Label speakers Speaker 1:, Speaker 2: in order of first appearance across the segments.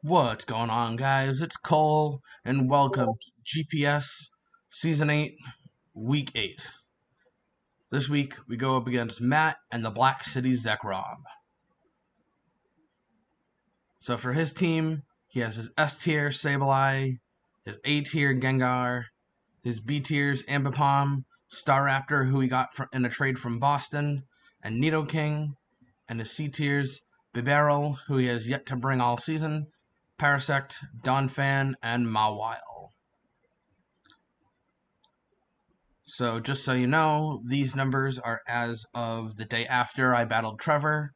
Speaker 1: What's going on, guys? It's Cole, and welcome to GPS Season 8, Week 8. This week, we go up against Matt and the Black City Zekrom. So for his team, he has his S tier Sableye, his A tier Gengar, his B tiers Ambipom, Staraptor, who he got in a trade from Boston, and Nidoking, and his C tiers Bibarel, who he has yet to bring all season, Parasect, Donphan, and Mawile. So just so you know, these numbers are as of the day after I battled Trevor,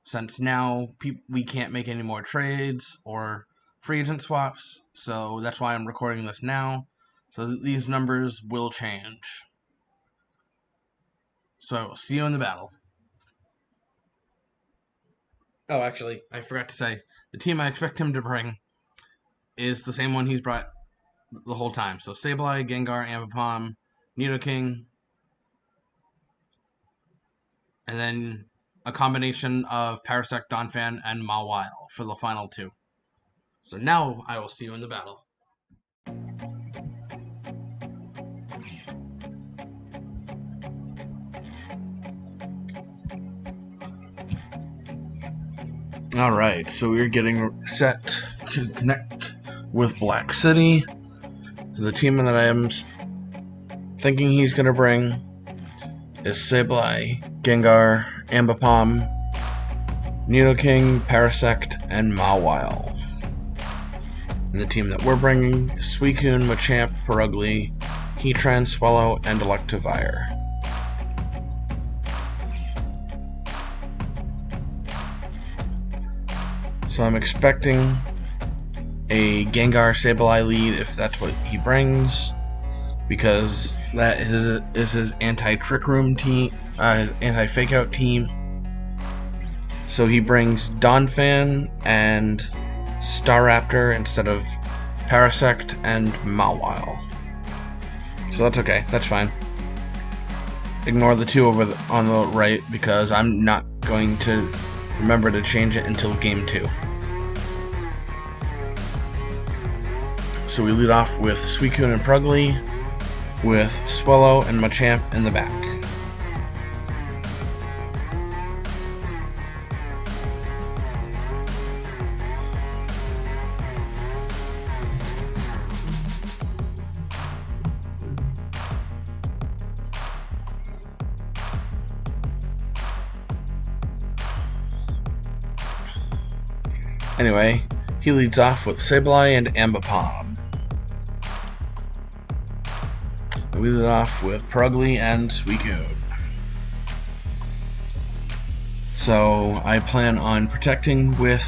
Speaker 1: since now we can't make any more trades or free agent swaps, so that's why I'm recording this now. So these numbers will change. So I will see you in the battle. Oh, actually, I forgot to say, the team I expect him to bring is the same one he's brought the whole time. So Sableye, Gengar, Ambipom, Nidoking, and then a combination of Parasect, Donphan, and Mawile for the final two. So now I will see you in the battle. Alright, so we're getting set to connect with Black City. So the team that I am thinking he's going to bring is Sableye, Gengar, Ambipom, Nidoking, Parasect, and Mawile. And the team that we're bringing is Suicune, Machamp, Purugly, Heatran, Swellow, and Electivire. So I'm expecting a Gengar Sableye lead if that's what he brings, because that is his anti-trick room team, his anti-fake out team. So he brings Donphan and Staraptor instead of Parasect and Mawile. So that's okay, that's fine. Ignore the two over on the right because I'm not going to remember to change it until game 2. So we lead off with Suicune and Purugly, with Swellow and Machamp in the back. Anyway, he leads off with Sableye and Ambipom. We lead off with Purugly and Suicune. So I plan on protecting with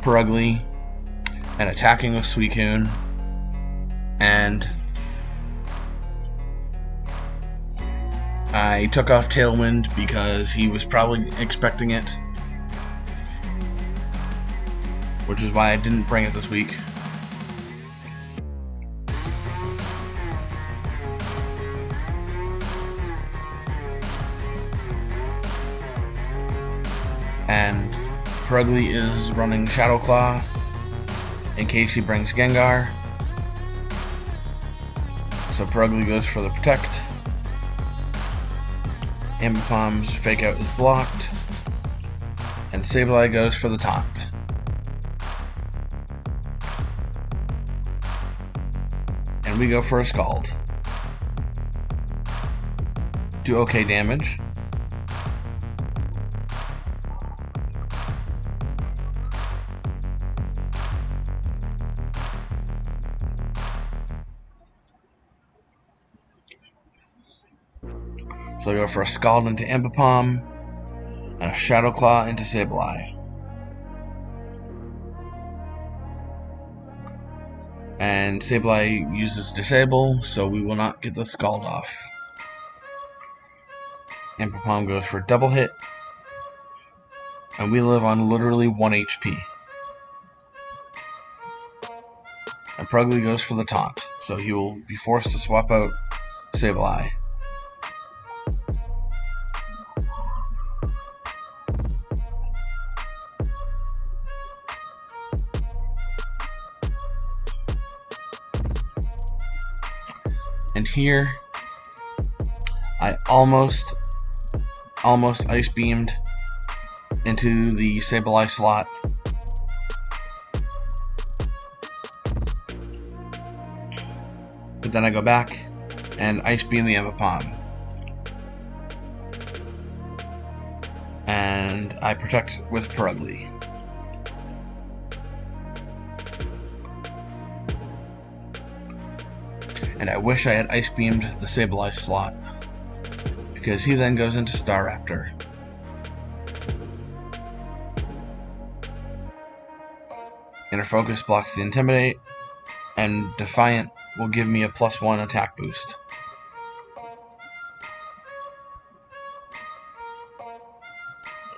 Speaker 1: Purugly and attacking with Suicune, and I took off Tailwind because he was probably expecting it, which is why I didn't bring it this week. And Purugly is running Shadow Claw in case he brings Gengar. So Purugly goes for the Protect. Ambipom's Fake Out is blocked. And Sableye goes for the Taunt. And we go for a Scald. Do okay damage. So I go for a Scald into Ambipom, and a Shadow Claw into Sableye. And Sableye uses Disable, so we will not get the Scald off. Ambipom goes for a double hit, and we live on literally 1 HP. And Purugly goes for the Taunt, so he will be forced to swap out Sableye. here. I almost Ice Beamed into the Sableye slot. But then I go back and Ice Beam the Ambipom. And I protect with Purugly. And I wish I had Ice Beamed the Sableye slot, because he then goes into Staraptor. Inner Focus blocks the Intimidate, and Defiant will give me a +1 attack boost.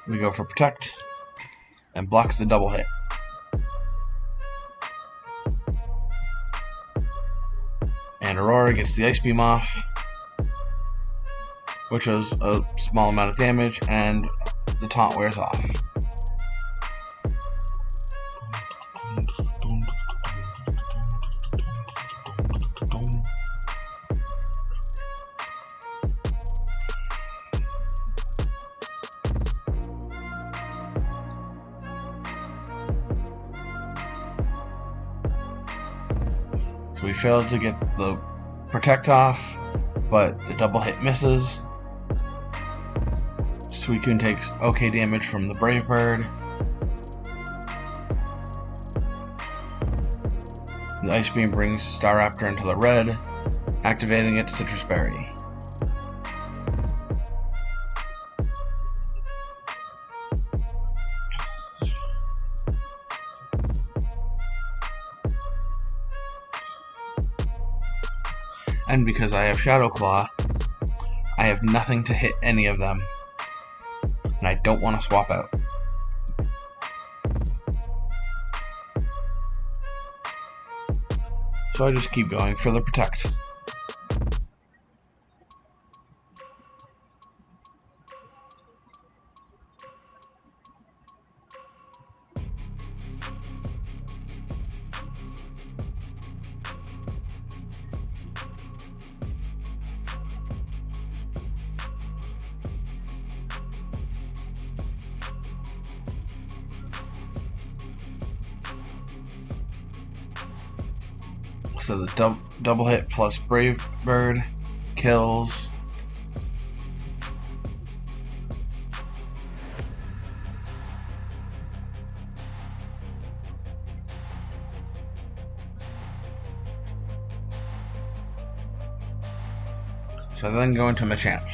Speaker 1: We go for Protect, and blocks the double hit. And Aurora gets the Ice Beam off, which was a small amount of damage, and the taunt wears off. So we failed to get the Protect off, but the double hit misses. Suicune takes okay damage from the Brave Bird. The Ice Beam brings Staraptor into the red, activating its Citrus Berry. And because I have Shadow Claw, I have nothing to hit any of them. And I don't want to swap out. So I just keep going for the Protect. So the double hit plus Brave Bird kills. So I then go into Machamp.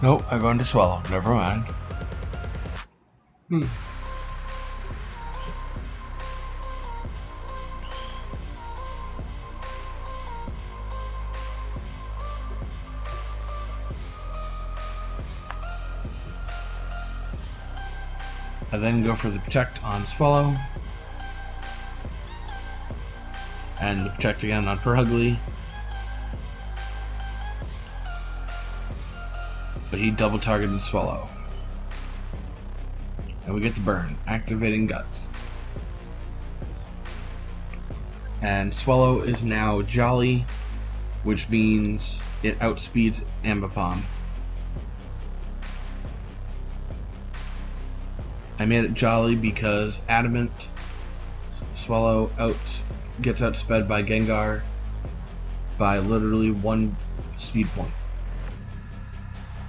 Speaker 1: Nope, I go into Swellow. Never mind. I then go for the Protect on Swellow. And the Protect again on Purugly. But he double targeted Swellow. And we get the burn, activating Guts. And Swellow is now Jolly, which means it outspeeds Ambipom. I made it Jolly because Adamant Swellow gets outsped by Gengar by literally 1 speed point.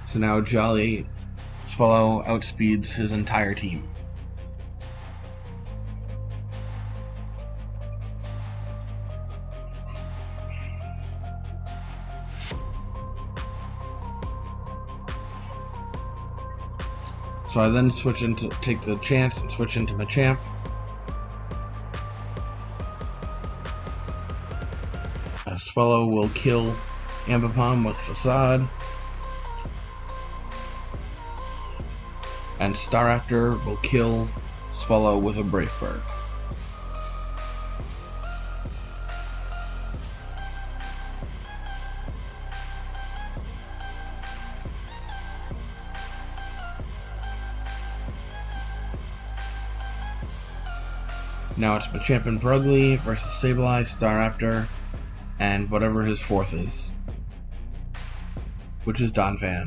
Speaker 1: So now Jolly Swellow outspeeds his entire team. So I then take the chance and switch into Machamp. Swellow will kill Ambipom with Facade. And Staraptor will kill Swellow with a Brave Bird. Now it's Machamp and Purugly versus Sableye, Staraptor, and whatever his fourth is, which is Donphan.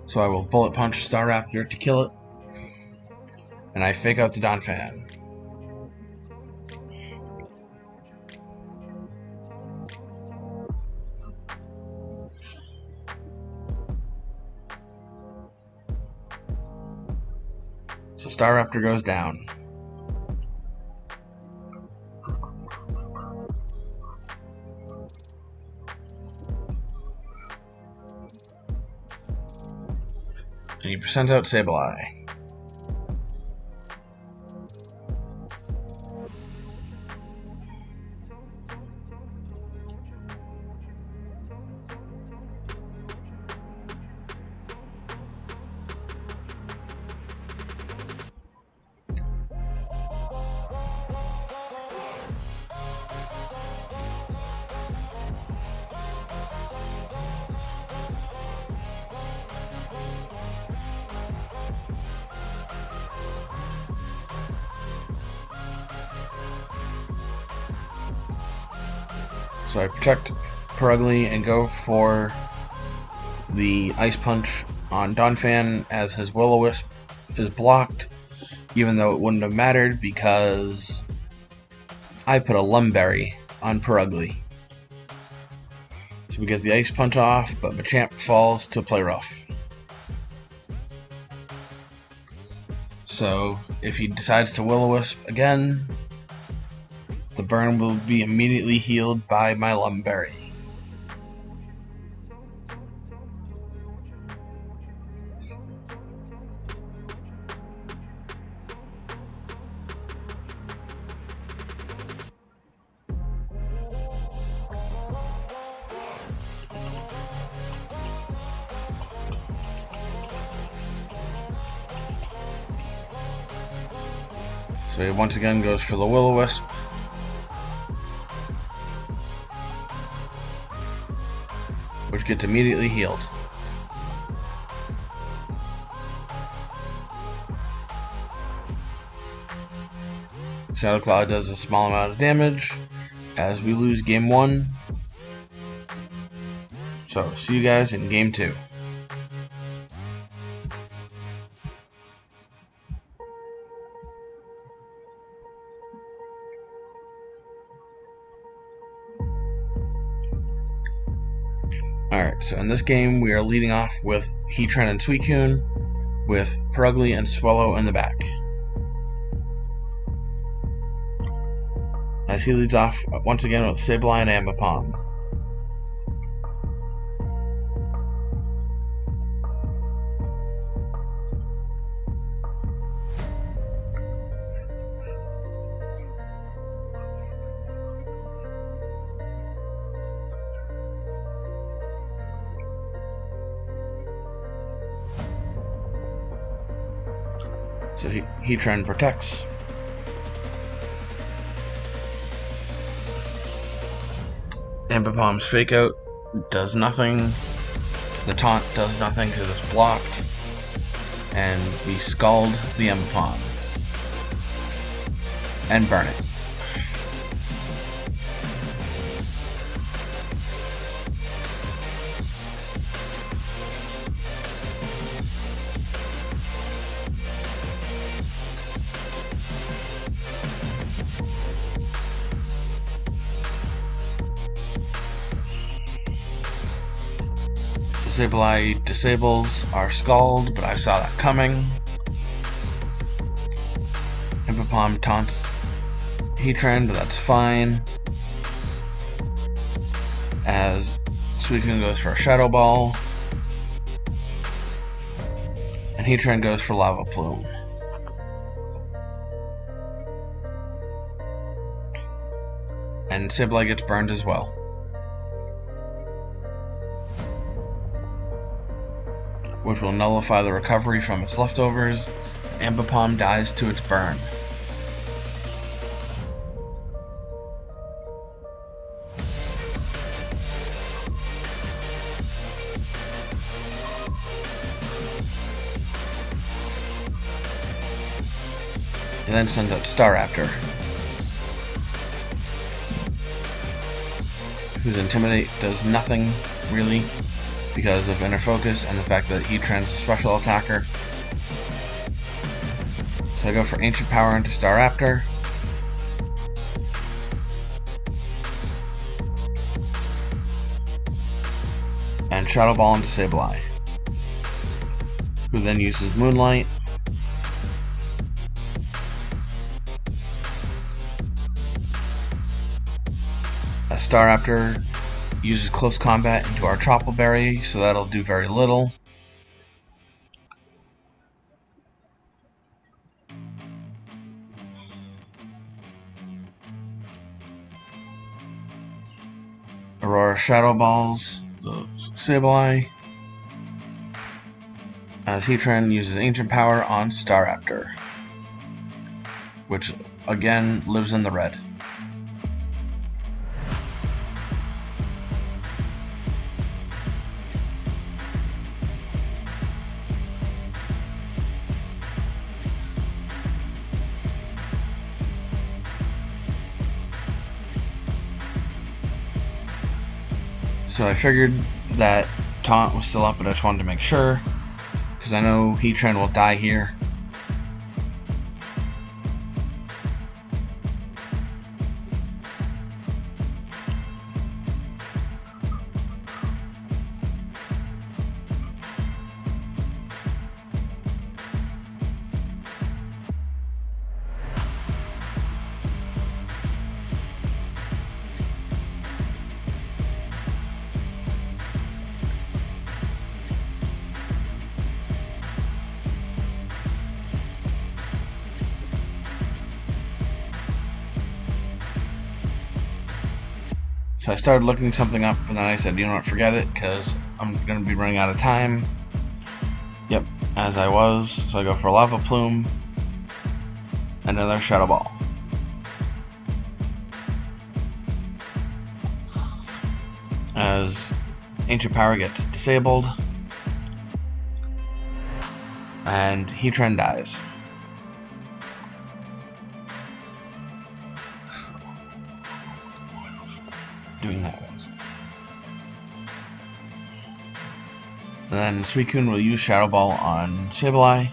Speaker 1: So I will Bullet Punch Staraptor to kill it, and I fake out the Donphan. So Staraptor goes down. And he sends out Sableye. So I protect Purugly and go for the Ice Punch on Donphan as his Will-O-Wisp is blocked, even though it wouldn't have mattered because I put a Lumberry on Purugly. So we get the Ice Punch off, but Machamp falls to play rough. So if he decides to Will-O-Wisp again, the burn will be immediately healed by my Lumberry. So he once again goes for the Will-O-Wisp. Which gets immediately healed. Shadow Cloud does a small amount of damage as we lose game 1. So, see you guys in game 2. Alright, so in this game we are leading off with Heatran and Suicune, with Purugly and Swellow in the back. As he leads off once again with Sableye and Ambipom. So Heatran protects. Ambipom's fake out does nothing. The taunt does nothing because it's blocked. And we scald the Ambipom. And burn it. Sableye disables our Scald, but I saw that coming. Ambipom taunts Heatran, but that's fine. As Suicune goes for a Shadow Ball. And Heatran goes for Lava Plume. And Sableye gets burned as well. Which will nullify the recovery from its leftovers. Ambipom dies to its burn. and then sends out Staraptor, whose Intimidate does nothing, really, because of Inner Focus and the fact that Heatran's a special attacker. So I go for Ancient Power into Staraptor. And Shadow Ball into Sableye, who then uses Moonlight. A Staraptor uses Close Combat into our Tropical Berry, so that'll do very little. Aurora Shadow Balls the Sableye, as Heatran uses Ancient Power on Staraptor, which again lives in the red. So I figured that Taunt was still up, but I just wanted to make sure, because I know Heatran will die here. So I started looking something up, and then I said, you know what, forget it, because I'm going to be running out of time. Yep, as I was. So I go for Lava Plume, another Shadow Ball. As Ancient Power gets disabled, and Heatran dies. Doing that was. And then Suicune will use Shadow Ball on Sableye,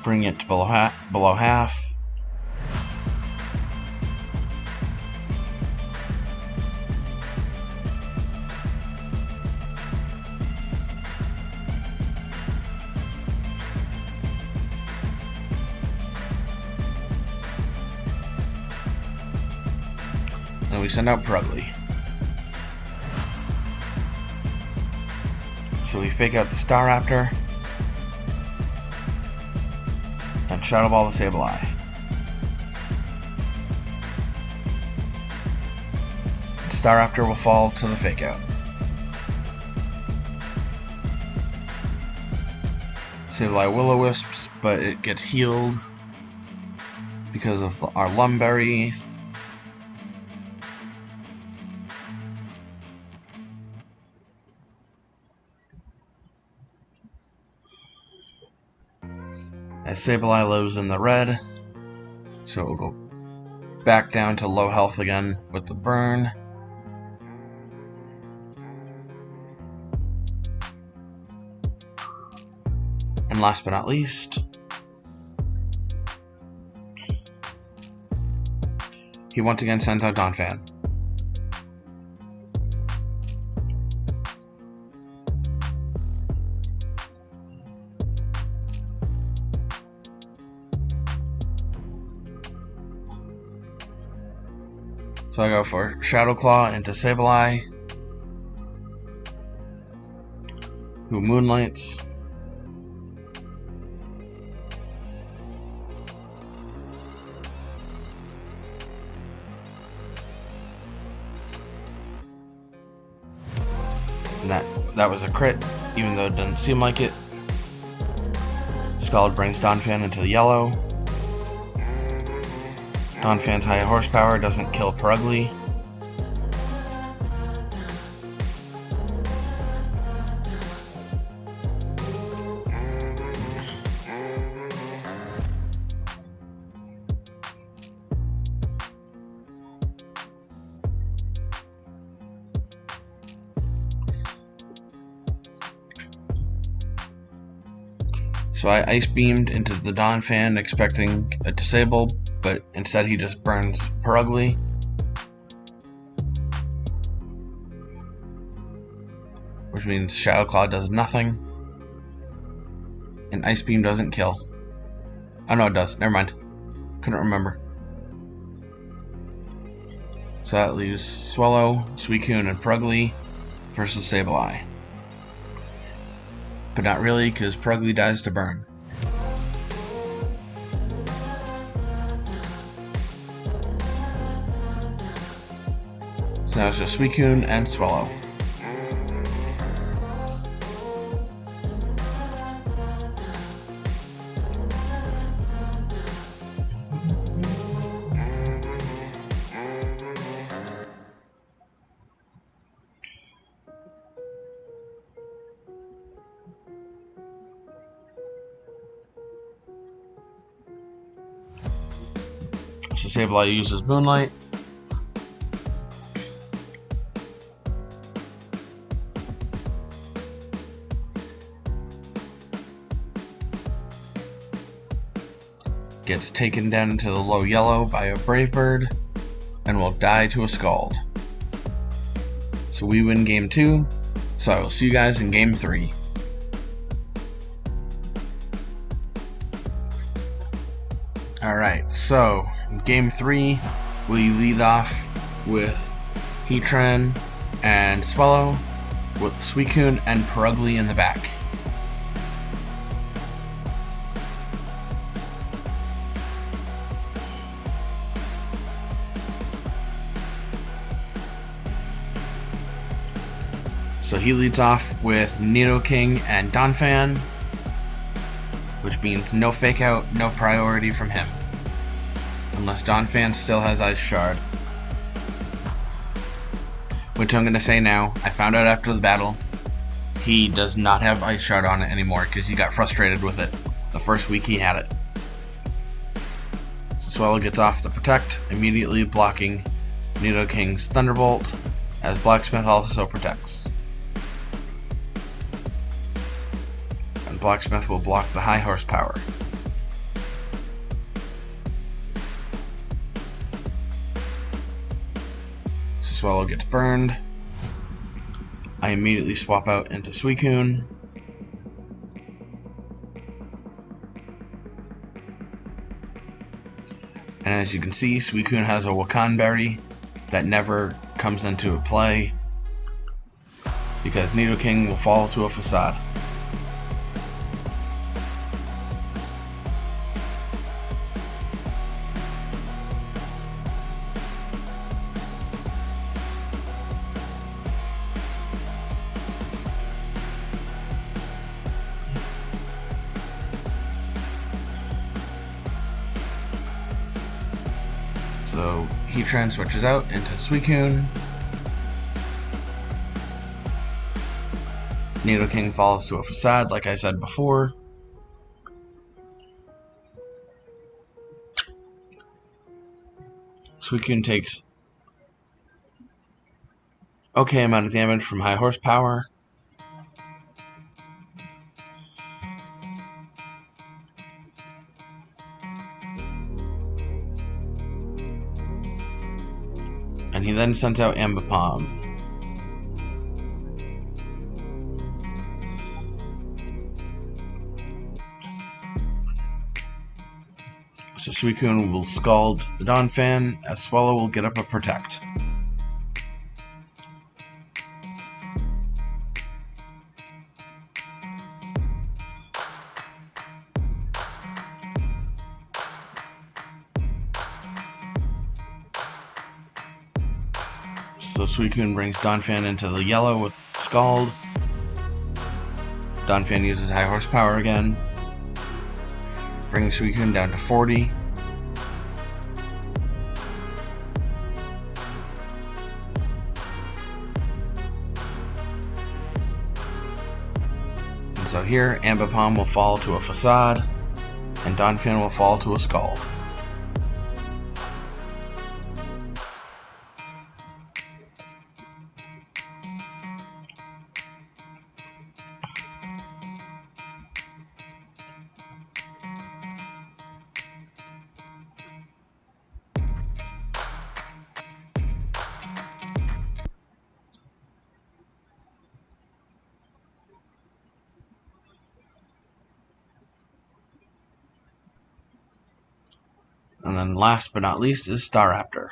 Speaker 1: bring it to below half. And we send out Purugly. So we fake out the Staraptor and Shadow Ball the Sableye. Staraptor will fall to the fake out. Sableye Will-O-Wisps, but it gets healed because of our Lumberry. As Sableye lives in the red, so it will go back down to low health again with the burn. And last but not least, he once again sends out Donphan. So I go for Shadow Claw into Sableye, who Moonlights. And that was a crit, even though it doesn't seem like it. Scald brings Donphan into the yellow. Donphan's high horsepower doesn't kill Purugly. So I Ice Beamed into the Donphan expecting a disable, but instead he just burns Purugly. Which means Shadow Claw does nothing. And Ice Beam doesn't kill. Oh no, it does. Never mind. Couldn't remember. So that leaves Swellow, Suicune, and Purugly versus Sableye. But not really, because Purugly dies to burn. So now it's just Suicune and Swellow. So Sableye uses Moonlight. Gets taken down into the low yellow by a Brave Bird and will die to a Scald. So we win game 2. So I will see you guys in game 3. Alright, so in game 3 we lead off with Heatran and Swellow with Suicune and Purugly in the back. So he leads off with Nidoking and Donphan, which means no fake out, no priority from him. Unless Donphan still has Ice Shard. Which I'm going to say now, I found out after the battle, he does not have Ice Shard on it anymore because he got frustrated with it the first week he had it. So Swellow gets off the Protect, immediately blocking Nidoking's Thunderbolt, as Blacksmith also protects. And Blacksmith will block the high horsepower. Swellow gets burned. I immediately swap out into Suicune. And as you can see, Suicune has a Wakan Berry that never comes into play because Nidoking will fall to a Facade. So Heatran switches out into Suicune. Nidoking falls to a Facade, like I said before. Suicune takes okay amount of damage from high horsepower. And he then sends out Ambipom. So Suicune will Scald the Donphan, as Swellow will get up a Protect. So Suicune brings Donphan into the yellow with Scald. Donphan uses high horsepower again, bringing Suicune down to 40. And so here, Ambipom will fall to a Facade, and Donphan will fall to a Scald. And then last but not least is Staraptor.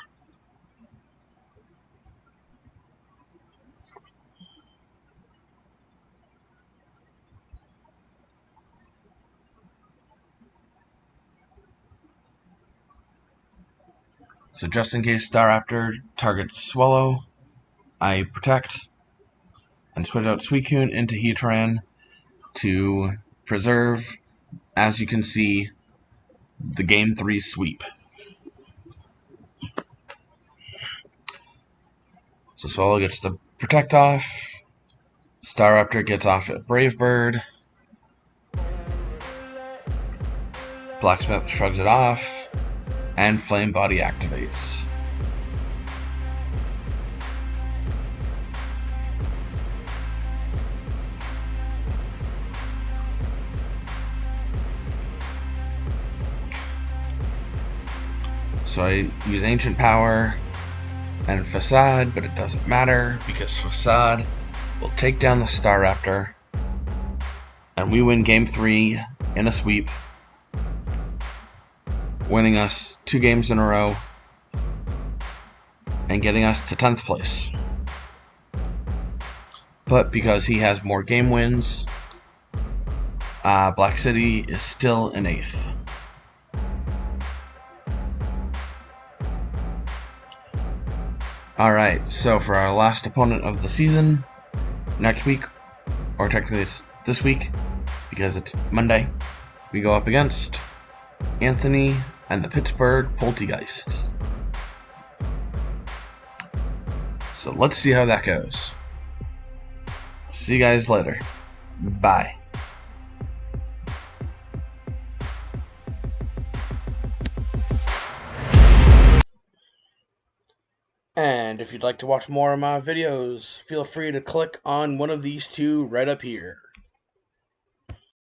Speaker 1: So just in case Staraptor targets Swellow, I protect and switch out Suicune into Heatran to preserve, as you can see, the Game 3 sweep. So Swellow gets the protect off, Staraptor gets off at Brave Bird, Blacksmith shrugs it off, and Flame Body activates. So I use Ancient Power and Facade, but it doesn't matter because Facade will take down the Staraptor, and we win Game 3 in a sweep, winning us 2 games in a row and getting us to 10th place. But because he has more game wins, Black City is still in 8th. Alright, so for our last opponent of the season, next week, or technically it's this week, because it's Monday, we go up against Anthony and the Pittsburgh Poltergeists. So let's see how that goes. See you guys later. Bye. And if you'd like to watch more of my videos, feel free to click on one of these two right up here.